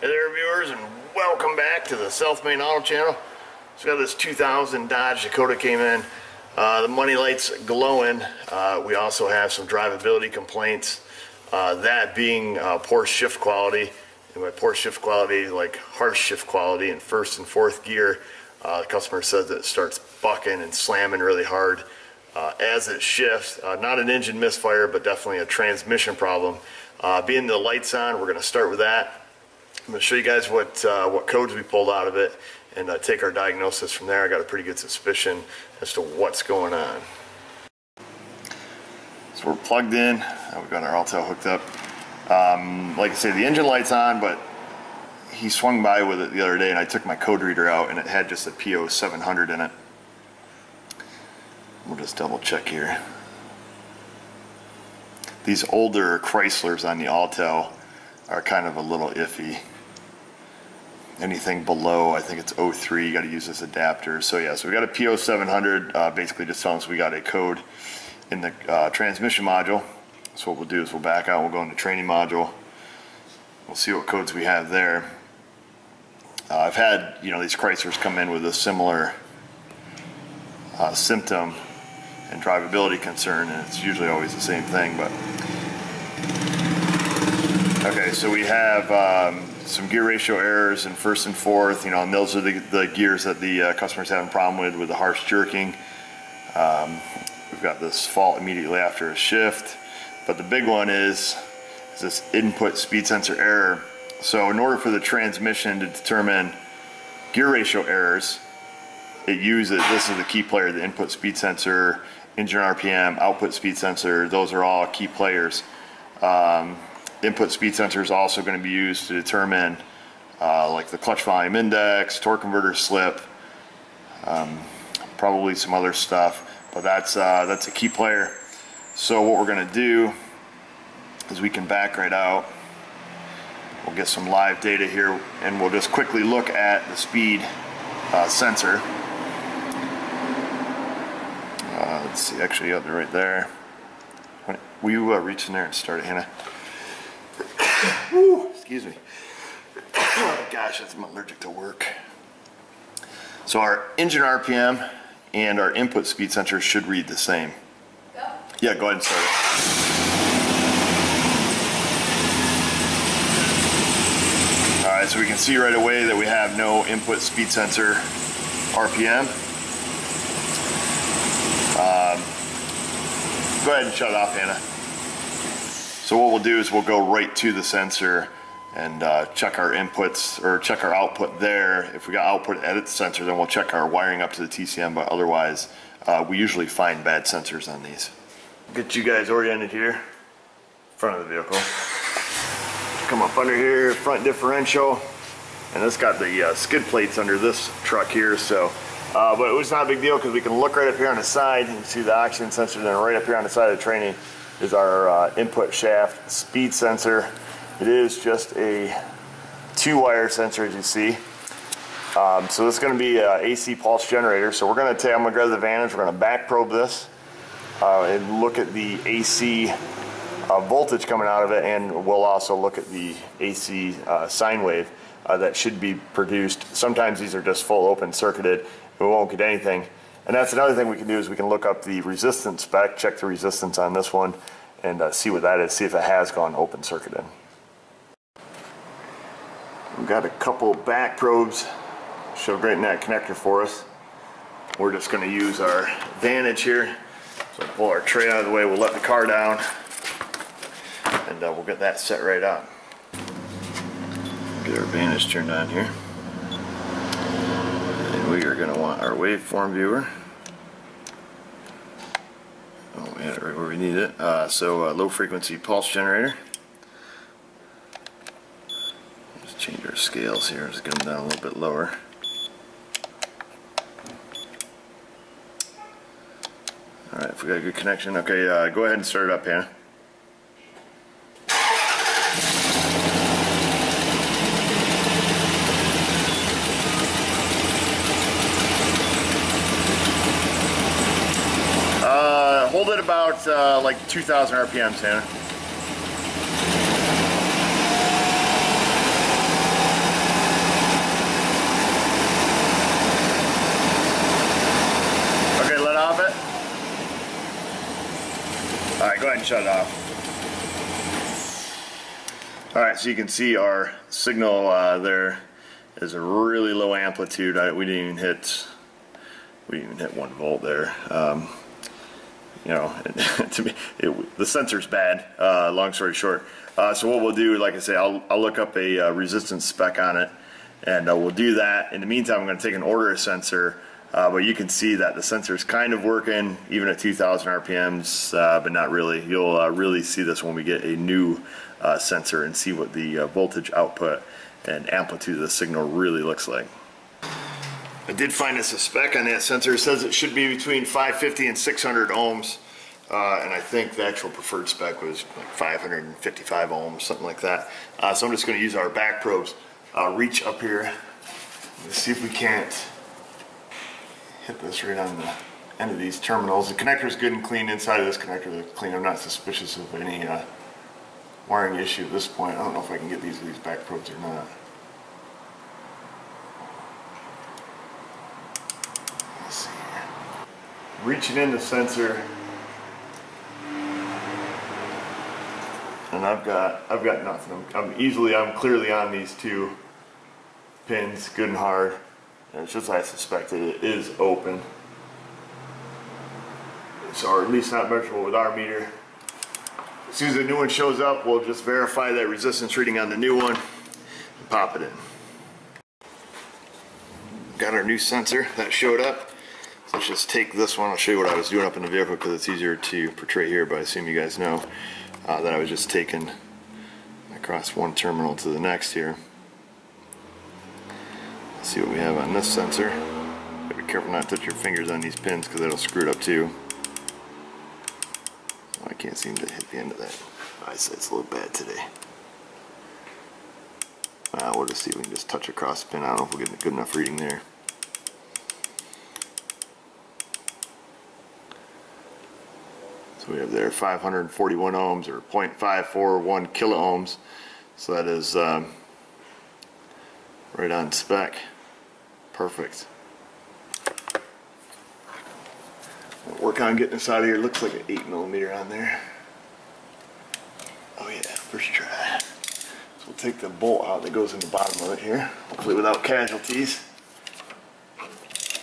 Hey there viewers, and welcome back to the South Main Auto Channel. So we got this 2000 Dodge Dakota came in. The money light's glowing. We also have some drivability complaints, that being poor shift quality. And by poor shift quality, like harsh shift quality in first and fourth gear. The customer says that it starts bucking and slamming really hard as it shifts. Not an engine misfire, but definitely a transmission problem. Being the lights on, we're going to start with that. I'm going to show you guys what codes we pulled out of it and take our diagnosis from there. I got a pretty good suspicion as to what's going on. So we're plugged in. We've got our Altel hooked up. Like I say, the engine light's on, but he swung by with it the other day and I took my code reader out and it had just a P0700 in it. We'll just double check here. These older Chryslers on the Altel are kind of a little iffy. Anything below, I think it's 03, you got to use this adapter. So yeah, so we got a P0700, basically just telling us we got a code in the transmission module. So what we'll do is we'll back out, we'll go into training module. We'll see what codes we have there. I've had, these Chryslers come in with a similar symptom and drivability concern, and it's usually always the same thing. But okay, so we have some gear ratio errors in first and fourth, and those are the gears that the customer's having a problem with the harsh jerking. We've got this fault immediately after a shift, but the big one is this input speed sensor error. So in order for the transmission to determine gear ratio errors, it uses, this is the key player, the input speed sensor, engine RPM, output speed sensor, those are all key players. Input speed sensor is also going to be used to determine like the clutch volume index, torque converter slip, probably some other stuff, but that's a key player. So what we're going to do is we can back right out. We'll get some live data here and we'll just quickly look at the speed sensor. Let's see, actually up there, right there. Will you reach in there and start it, Hannah? Woo, excuse me. Oh gosh, I'm allergic to work. So our engine RPM and our input speed sensor should read the same. Yeah, go ahead and start it. Alright, so we can see right away that we have no input speed sensor RPM. Go ahead and shut it off, Hannah. So what we'll do is we'll go right to the sensor and check our inputs, or check our output there. If we got output at the sensor, then we'll check our wiring up to the TCM, but otherwise we usually find bad sensors on these. Get you guys oriented here, front of the vehicle. Come up under here, front differential, and this got the skid plates under this truck here, so but it was not a big deal because we can look right up here on the side and see the oxygen sensor. Then right up here on the side of the training is our input shaft speed sensor. It is just a 2-wire sensor, as you see. So this is going to be an AC pulse generator. So we're going to I'm going to grab the Vantage. We're going to back probe this and look at the AC voltage coming out of it, and we'll also look at the AC sine wave that should be produced. Sometimes these are just full open circuited. We won't get anything. And that's another thing we can do is we can look up the resistance spec, check the resistance on this one, and see what that is, see if it has gone open circuited. We've got a couple back probes shoved right in that connector for us. We're just going to use our Vantage here. So we'll pull our tray out of the way, we'll let the car down, and we'll get that set right up. Get our Vantage turned on here. And we are going to want our waveform viewer. Oh, we had it right where we need it. So low frequency pulse generator. Just change our scales here, just get them down a little bit lower. Alright, if we got a good connection, okay, go ahead and start it up, Hannah. Hold it about like 2,000 RPMs, Hannah. shut it off. Alright, so you can see our signal there is a really low amplitude. We didn't even hit 1 volt there. You know, to me, the sensor's bad, long story short. So what we'll do, like I say, I'll look up a resistance spec on it, and we'll do that. In the meantime, I'm going to take and order a sensor, but you can see that the sensor's kind of working, even at 2,000 RPMs, but not really. You'll really see this when we get a new sensor and see what the voltage output and amplitude of the signal really looks like. I did find us a spec on that sensor. It says it should be between 550 and 600 ohms, and I think the actual preferred spec was like 555 ohms, something like that. So I'm just going to use our back probes, reach up here, let's see if we can't hit this right on the end of these terminals. The connector is good and clean. Inside of this connector is clean. I'm not suspicious of any wiring issue at this point. I don't know if I can get these back probes or not. Reaching in the sensor, and I've got nothing. I'm clearly on these 2 pins, good and hard. And it's just like I suspected, it is open. So, or at least not measurable with our meter. As soon as the new one shows up, we'll just verify that resistance reading on the new one and pop it in. Got our new sensor that showed up. Let's just take this one. I'll show you what I was doing up in the vehicle because it's easier to portray here, but I assume you guys know that I was just taking across one terminal to the next here. Let's see what we have on this sensor. Be careful not to touch your fingers on these pins because it'll screw it up too. I can't seem to hit the end of that. Eyesight's a little bad today. We'll just see if we can just touch across the pin. I don't know if we'll get a good enough reading there. So we have there 541 ohms, or 0.541 kilo ohms. So that is right on spec. Perfect. We'll work on getting this out of here. Looks like an 8mm on there. Oh yeah, first try. So we'll take the bolt out that goes in the bottom of it here, hopefully without casualties.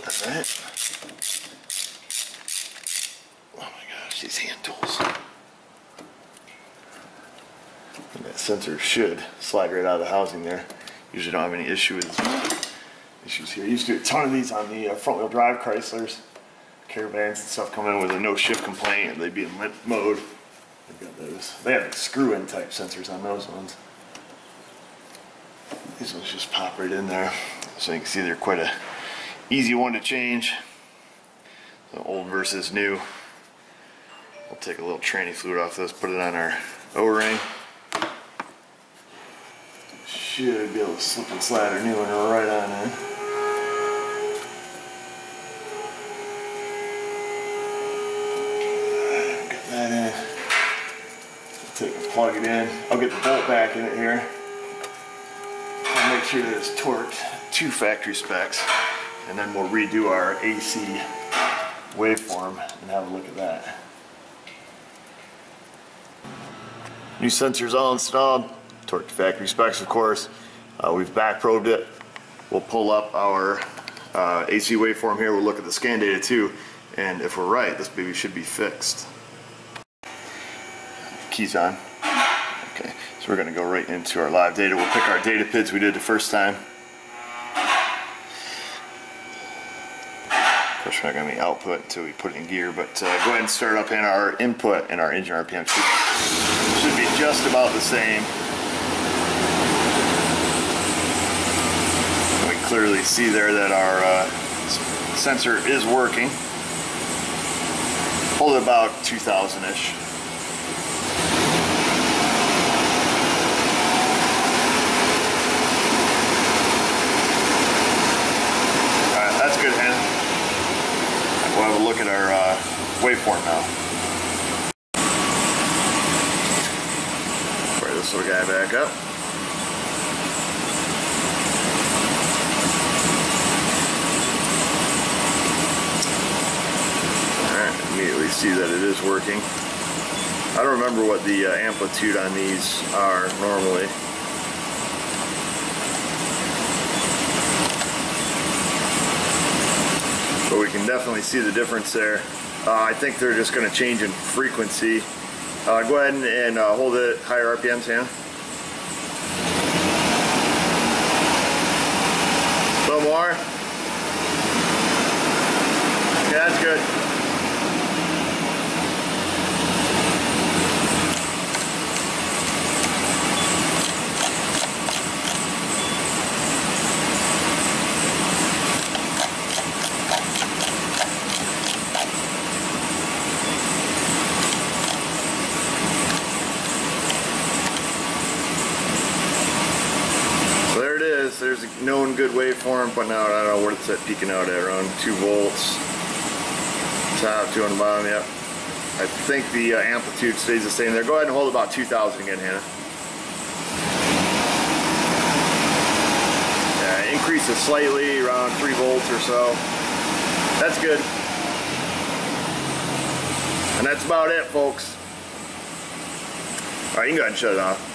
That's right. These hand tools. And that sensor should slide right out of the housing there. Usually don't have any issues here. I used to do a ton of these on the front wheel drive Chryslers, Caravans and stuff coming in with a no shift complaint, and they'd be in limp mode. They've got those. They have screw in type sensors on those ones. These ones just pop right in there. So you can see they're quite a easy one to change. So old versus new. We'll take a little tranny fluid off this, put it on our O-ring. Should be able to slip and slide our new one right on there. Get that in. Take and plug it in. I'll get the bolt back in it here. I'll make sure that it's torqued to factory specs, and then we'll redo our AC waveform and have a look at that. New sensors all installed, torqued to factory specs of course. We've back probed it. We'll pull up our AC waveform here, we'll look at the scan data too, and if we're right, this baby should be fixed. Keys on. Okay, so we're gonna go right into our live data. We'll pick our data pits we did the first time. Of course, we're not gonna be output until we put it in gear, but go ahead and start up in our input and our engine RPM. Should be just about the same. We can clearly see there that our sensor is working. Hold it about 2,000-ish. Alright, that's good, Hannah. We'll have a look at our waveform now. Fire this little guy back up. Alright, immediately see that it is working. I don't remember what the amplitude on these are normally. But we can definitely see the difference there. I think they're just going to change in frequency. Go ahead and hold it at higher RPMs, Hannah. A little more. Yeah, that's good. There's a known good waveform, but now I don't know what it's at, peaking out at around 2 volts. Top, 2 on the bottom, yep. I think the amplitude stays the same there. Go ahead and hold about 2,000 again, Hannah. Yeah, increases slightly, around 3 volts or so. That's good. And that's about it, folks. Alright, you can go ahead and shut it off.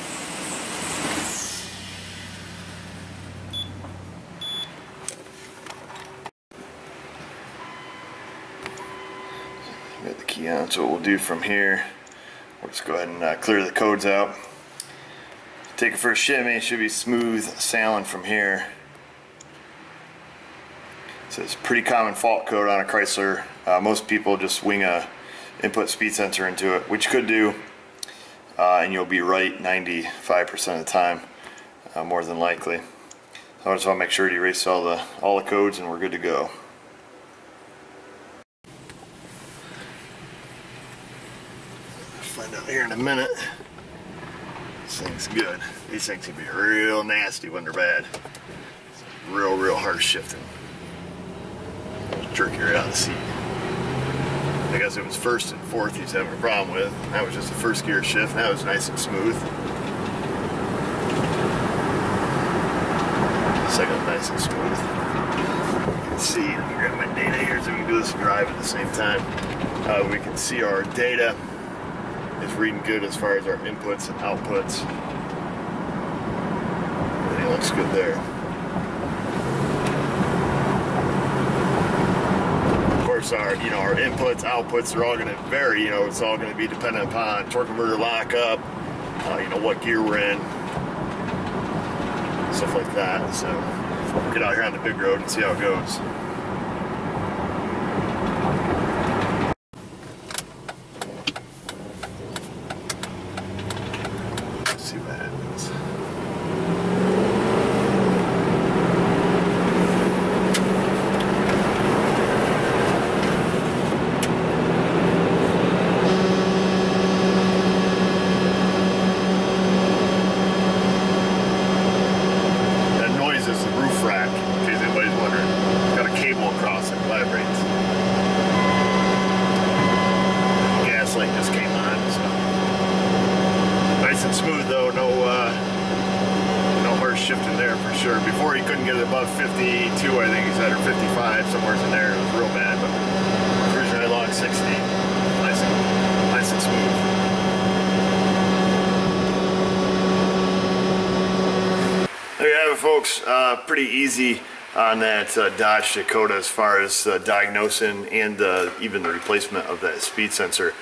Got the key on, so what we'll do from here, we'll just go ahead and clear the codes out. Take it for a shimmy, it should be smooth sailing from here. So it's a pretty common fault code on a Chrysler. Most people just wing a input speed sensor into it, which you could do, and you'll be right 95% of the time, more than likely. So I just want to make sure to erase all the codes and we're good to go. Find out here in a minute. This thing's good. These things can be real nasty when they're bad. It's real harsh shifting. Jerk you right out of the seat. I guess it was first and fourth he's having a problem with. That was just the first gear shift. That was nice and smooth. Second, nice and smooth. You can see, let me grab my data here so we can do this drive at the same time. We can see our data is reading good as far as our inputs and outputs. Everything looks good there. Of course, our inputs, outputs are all going to vary. It's all going to be dependent upon torque converter lockup, what gear we're in, stuff like that. So we'll get out here on the big road and see how it goes. Shifting there for sure. Before he couldn't get it above 52, I think he said, or 55, somewhere in there. It was real bad, but cruising right along 60, nice and smooth. There you have it, folks. Pretty easy on that Dodge Dakota as far as diagnosing and even the replacement of that speed sensor.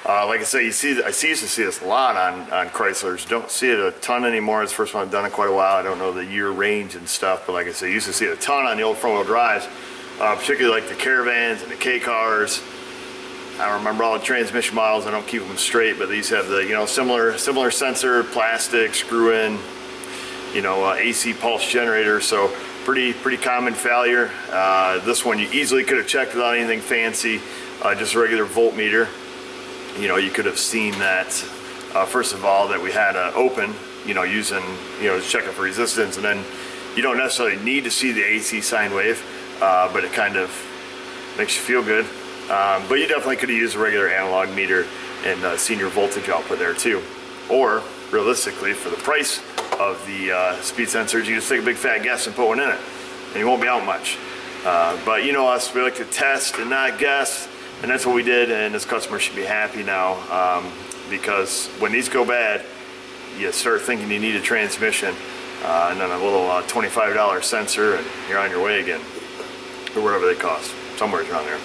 Like I say, I used to see this a lot on Chryslers. Don't see it a ton anymore. It's the first one I've done in quite a while. I don't know the year range and stuff, but like I say, I used to see it a ton on the old front-wheel drives, particularly like the Caravans and the K-cars. I don't remember all the transmission models. I don't keep them straight, but these have the similar sensor, plastic, screw-in, AC pulse generator. So pretty common failure. This one you easily could have checked without anything fancy, just a regular voltmeter. You could have seen that, first of all, that we had open, using, checking for resistance, and then you don't necessarily need to see the AC sine wave, but it kind of makes you feel good. But you definitely could have used a regular analog meter and seen your voltage output there too. Or, realistically, for the price of the speed sensors, you just take a big fat guess and put one in it, and you won't be out much. But us, we like to test and not guess. And that's what we did, and this customer should be happy now, because when these go bad, you start thinking you need a transmission, and then a little $25 sensor, and you're on your way again, or whatever they cost, somewhere around there.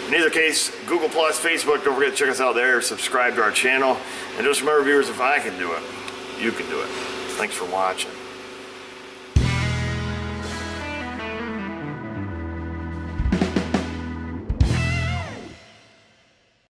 In either case, Google+, Facebook, don't forget to check us out there, subscribe to our channel, and just remember, viewers, if I can do it, you can do it. Thanks for watching.